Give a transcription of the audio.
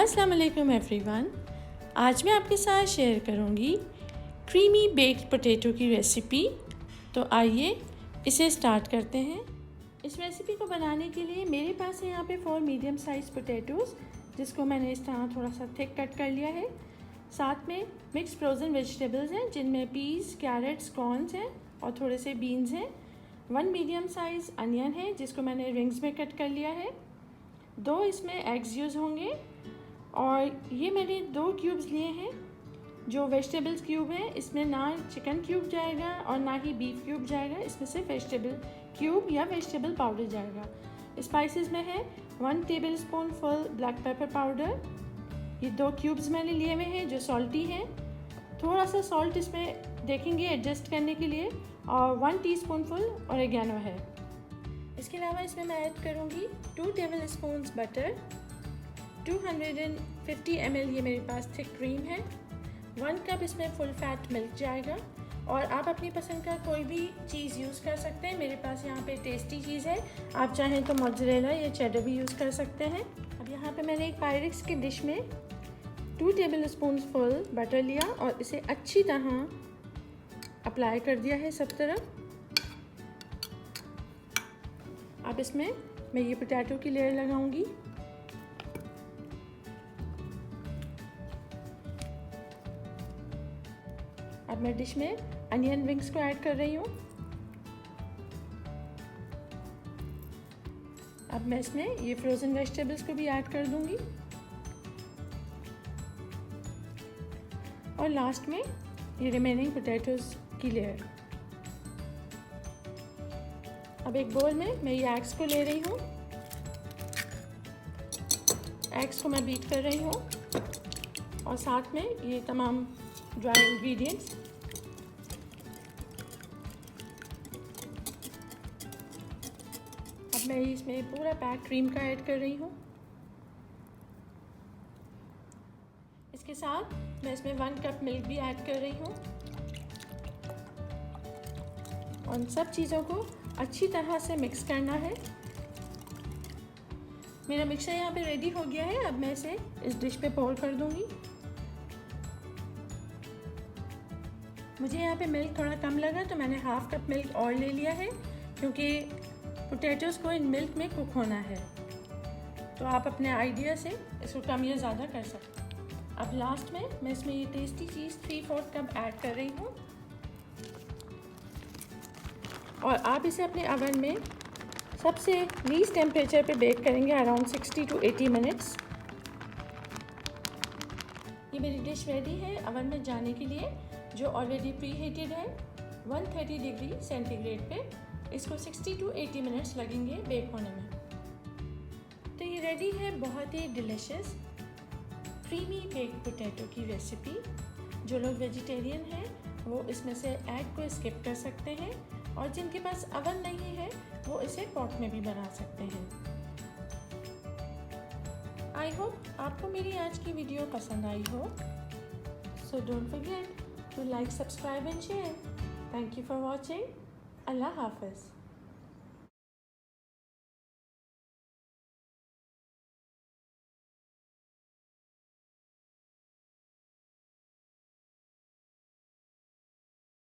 अस्सलाम वालेकुम एवरीवन। आज मैं आपके साथ शेयर करूंगी क्रीमी बेक्ड पोटैटो की रेसिपी। तो आइए इसे स्टार्ट करते हैं। इस रेसिपी को बनाने के लिए मेरे पास है यहाँ पे 4 मीडियम साइज़ पोटैटोज़, जिसको मैंने इस तरह थोड़ा सा थिक कट कर लिया है। साथ में मिक्स फ्रोज़न वेजिटेबल्स हैं, जिनमें पीस, कैरेट्स, कॉर्न्स हैं और थोड़े से बीन्स हैं। 1 मीडियम साइज़ अनियन है, जिसको मैंने रिंग्स में कट कर लिया है। 2 इसमें एग्स यूज़ होंगे और ये मैंने 2 क्यूब्स लिए हैं। जो वेजिटेबल्स क्यूब है, इसमें ना चिकन क्यूब जाएगा और ना ही बीफ क्यूब जाएगा, इसमें सिर्फ वेजिटेबल क्यूब या वेजिटेबल पाउडर जाएगा। स्पाइसेस में है 1 tablespoon full black pepper powder. ये 2 क्यूब्स मैंने लिए हुए हैं जो सॉल्टी हैं। थोड़ा सा सॉल्ट इसमें देखेंगे एडजस्ट करने के लिए, और 1 टीस्पून फुल ऑरिगेनो है। इसके अलावा इसमें मैं ऐड करूँगी 2 टेबल स्पून्स बटर, 250 ml ये मेरे पास थिक क्रीम है, 1 कप इसमें फुल फैट मिल्क जाएगा। और आप अपनी पसंद का कोई भी चीज़ यूज़ कर सकते हैं। मेरे पास यहाँ पे टेस्टी चीज़ है, आप चाहें तो मोज़रेला या चेडर भी यूज़ कर सकते हैं। अब यहाँ पे मैंने एक पायरेक्स की डिश में 2 टेबल स्पून फुल बटर लिया और इसे अच्छी तरह अप्लाई कर दिया है सब तरफ। अब इसमें मैं ये पोटैटो की लेयर लगाऊंगी। अब मैं डिश में अनियन रिंग्स को ऐड कर रही हूँ। अब मैं इसमें ये फ्रोज़न वेजिटेबल्स को भी ऐड कर दूंगी और लास्ट में ये रिमेनिंग पोटैटोज़ की लेयर। अब एक बोल में मैं ये एग्स को ले रही हूँ। एग्स को मैं बीट कर रही हूँ और साथ में ये तमाम ड्राई इंग्रेडिएंट्स। अब मैं इसमें पूरा पैक क्रीम का ऐड कर रही हूँ। इसके साथ मैं इसमें 1 कप मिल्क भी ऐड कर रही हूँ और सब चीज़ों को अच्छी तरह से मिक्स करना है। मेरा मिक्सर यहाँ पे रेडी हो गया है। अब मैं इसे इस डिश पे पोर कर दूँगी। मुझे यहाँ पे मिल्क थोड़ा कम लगा तो मैंने 1/2 कप मिल्क और ले लिया है, क्योंकि पोटैटोज़ को इन मिल्क में कुक होना है। तो आप अपने आइडिया से इसको कम या ज़्यादा कर सकते हैं। अब लास्ट में मैं इसमें ये टेस्टी चीज़ 3/4 कप ऐड कर रही हूँ और आप इसे अपने ओवन में सबसे लीस्ट टेम्परेचर पे बेक करेंगे अराउंड 60 to 80 मिनट्स। ये मेरी डिश रेडी है ओवन में जाने के लिए, जो ऑलरेडी प्री हीटेड है 130 डिग्री सेंटीग्रेड पे। इसको 60 to 80 मिनट्स लगेंगे बेक होने में। तो ये रेडी है बहुत ही डिलिशियस क्रीमी बेक्ड पोटैटो की रेसिपी। जो लोग वेजिटेरियन हैं वो इसमें से एग को स्किप कर सकते हैं, और जिनके पास ओवन नहीं है वो इसे पॉट में भी बना सकते हैं। आई होप आपको मेरी आज की वीडियो पसंद आई हो। So don't forget to like, subscribe and share. Thank you for watching. Allah Hafiz.